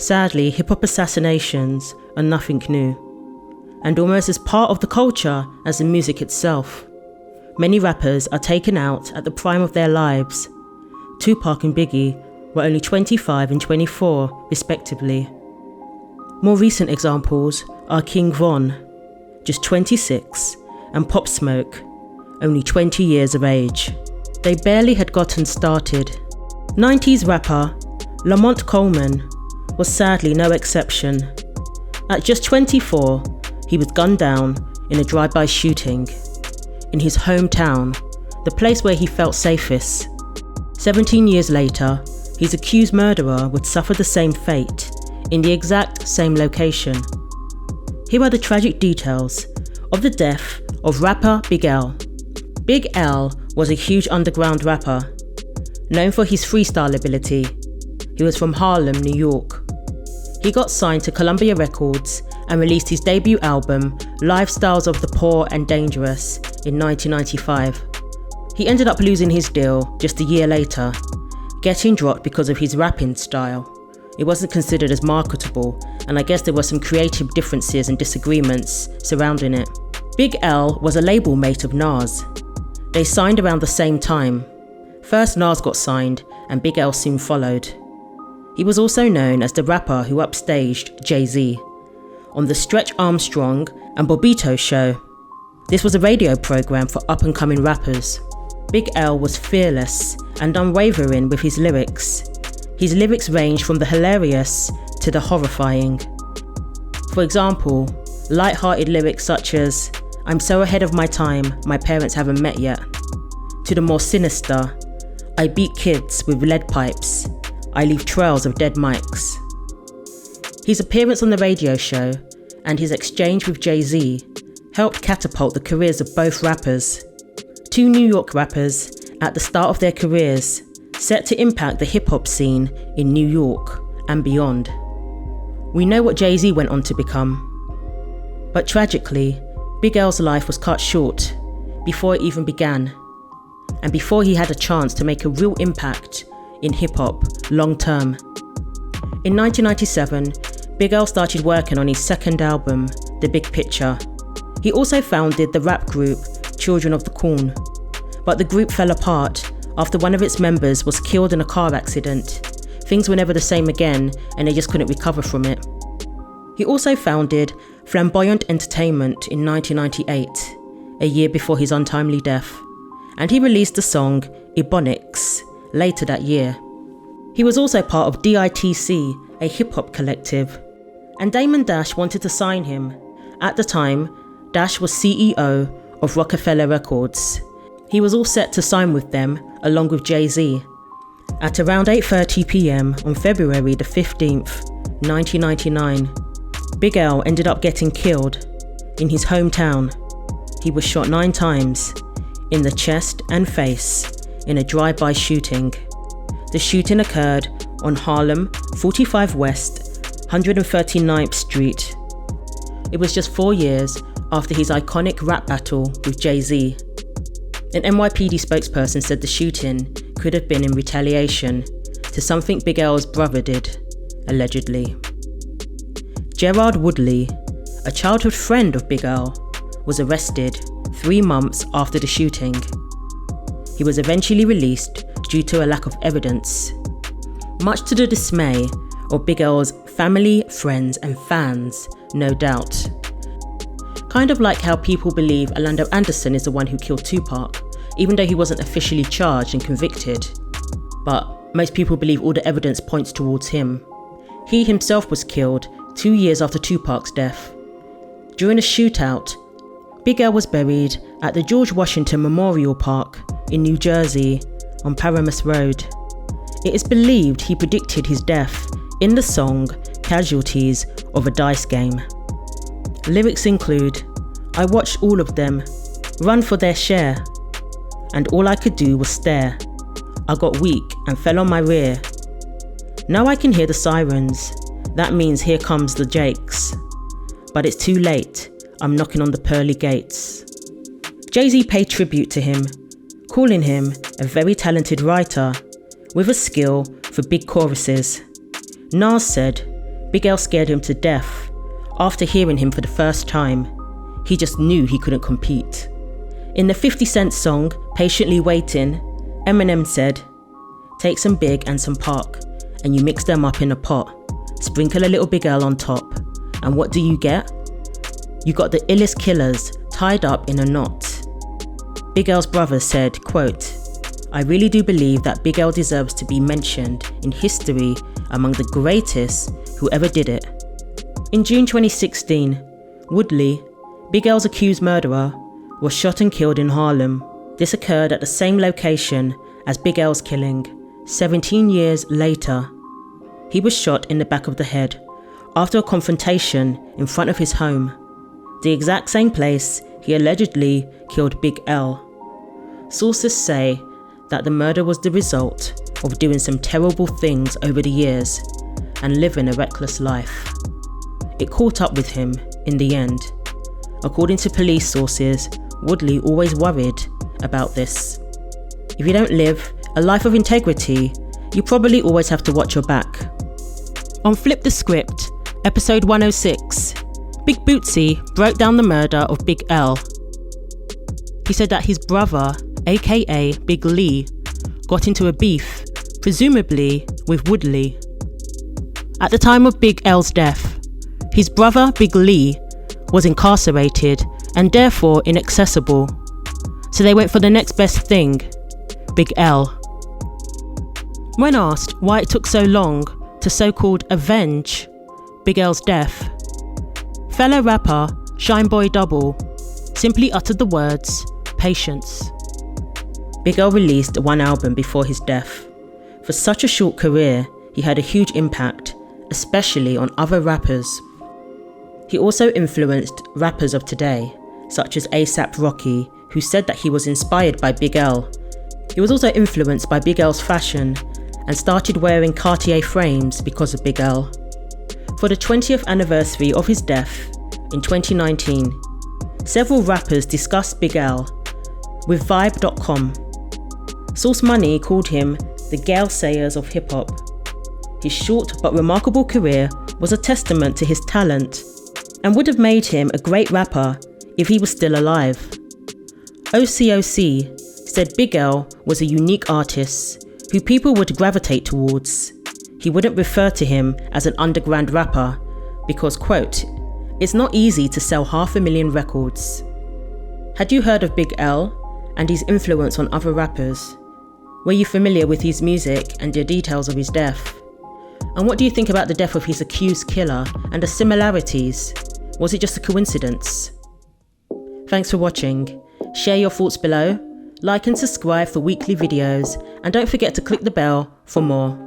Sadly, hip-hop assassinations are nothing new, and almost as part of the culture as the music itself. Many rappers are taken out at the prime of their lives. Tupac and Biggie were only 25 and 24, respectively. More recent examples are King Von, just 26, and Pop Smoke, only 20 years of age. They barely had gotten started. 90s rapper Lamont Coleman was sadly no exception. At just 24, he was gunned down in a drive-by shooting in his hometown, the place where he felt safest. 17 years later, his accused murderer would suffer the same fate in the exact same location. Here are the tragic details of the death of rapper bigl. bigl was a huge underground rapper, known for his freestyle ability. He was from Harlem, New York. He got signed to Columbia Records and released his debut album, Lifestyles of the Poor and Dangerous, in 1995. He ended up losing his deal just a year later, getting dropped because of his rapping style. It wasn't considered as marketable, and I guess there were some creative differences and disagreements surrounding it. bigl was a label mate of Nas. They signed around the same time. First Nas got signed, and bigl soon followed. He was also known as the rapper who upstaged Jay-Z on the Stretch Armstrong and Bobbito show. This was a radio program for up-and-coming rappers. bigl was fearless and unwavering with his lyrics. His lyrics range from the hilarious to the horrifying. For example, light-hearted lyrics such as, "I'm so ahead of my time, my parents haven't met yet," to the more sinister, "I beat kids with lead pipes, I leave trails of dead mics." His appearance on the radio show and his exchange with Jay-Z helped catapult the careers of both rappers. Two New York rappers at the start of their careers, set to impact the hip-hop scene in New York and beyond. We know what Jay-Z went on to become. But tragically, bigl's life was cut short before it even began, and before he had a chance to make a real impact in hip-hop long-term. In 1997, bigl started working on his second album, The Big Picture. He also founded the rap group Children of the Corn, but the group fell apart after one of its members was killed in a car accident. Things were never the same again, and they just couldn't recover from it. He also founded Flamboyant Entertainment in 1998, a year before his untimely death, and he released the song Ebonics later that year. He was also part of DITC, a hip-hop collective, and Damon Dash wanted to sign him. At the time, Dash was CEO of Rockefeller Records. He was all set to sign with them, along with Jay-Z. At around 8:30 p.m. on February the 15th, 1999, bigl ended up getting killed in his hometown. He was shot 9 times, in the chest and face, in a drive-by shooting. The shooting occurred on Harlem, 45 West, 139th Street. It was just 4 years after his iconic rap battle with Jay-Z. An NYPD spokesperson said the shooting could have been in retaliation to something bigl's brother did, allegedly. Gerard Woodley, a childhood friend of bigl, was arrested 3 months after the shooting. He was eventually released due to a lack of evidence, much to the dismay of bigl's family, friends and fans, no doubt. Kind of like how people believe Orlando Anderson is the one who killed Tupac, even though he wasn't officially charged and convicted. But most people believe all the evidence points towards him. He himself was killed 2 years after Tupac's death. During a shootout, bigl was buried at the George Washington Memorial Park in New Jersey on Paramus Road. It is believed he predicted his death in the song Casualties of a Dice Game. Lyrics include, "I watched all of them run for their share, and all I could do was stare. I got weak and fell on my rear. Now I can hear the sirens, that means here comes the Jakes. But it's too late, I'm knocking on the pearly gates." Jay-Z paid tribute to him, calling him a very talented writer with a skill for big choruses. Nas said, bigl scared him to death. After hearing him for the first time, he just knew he couldn't compete. In the 50 Cent song, Patiently Waiting, Eminem said, "Take some Big and some Pac, and you mix them up in a pot. Sprinkle a little bigl on top, and what do you get? You got the illest killers tied up in a knot." Bigl's brother said, quote, "I really do believe that bigl deserves to be mentioned in history among the greatest who ever did it." In June 2016, Woodley, bigl's accused murderer, was shot and killed in Harlem. This occurred at the same location as bigl's killing, 17 years later. He was shot in the back of the head after a confrontation in front of his home, the exact same place he allegedly killed bigl. Sources say that the murder was the result of doing some terrible things over the years and living a reckless life. It caught up with him in the end. According to police sources, Woodley always worried about this. If you don't live a life of integrity, you probably always have to watch your back. On Flip the Script, episode 106, Big Bootsy broke down the murder of bigl. He said that his brother, aka Big Lee, got into a beef, presumably with Woodley. At the time of bigl's death, his brother Big Lee was incarcerated and therefore inaccessible, so they went for the next best thing, bigl. When asked why it took so long to so-called avenge bigl's death, fellow rapper Shineboy Double simply uttered the words, "Patience." Bigl released one album before his death. For such a short career, he had a huge impact, especially on other rappers. He also influenced rappers of today, such as A$AP Rocky, who said that he was inspired by bigl. He was also influenced by bigl's fashion and started wearing Cartier frames because of bigl. For the 20th anniversary of his death in 2019, several rappers discussed bigl with Vibe.com. Source Money called him the Gale-sayers of hip-hop. His short but remarkable career was a testament to his talent and would have made him a great rapper if he was still alive. OCOC said bigl was a unique artist who people would gravitate towards. He wouldn't refer to him as an underground rapper because, quote, "It's not easy to sell 500,000 records." Had you heard of bigl and his influence on other rappers? Were you familiar with his music and the details of his death? And what do you think about the death of his accused killer and the similarities? Was it just a coincidence? Thanks for watching. Share your thoughts below, like and subscribe for weekly videos, and don't forget to click the bell for more.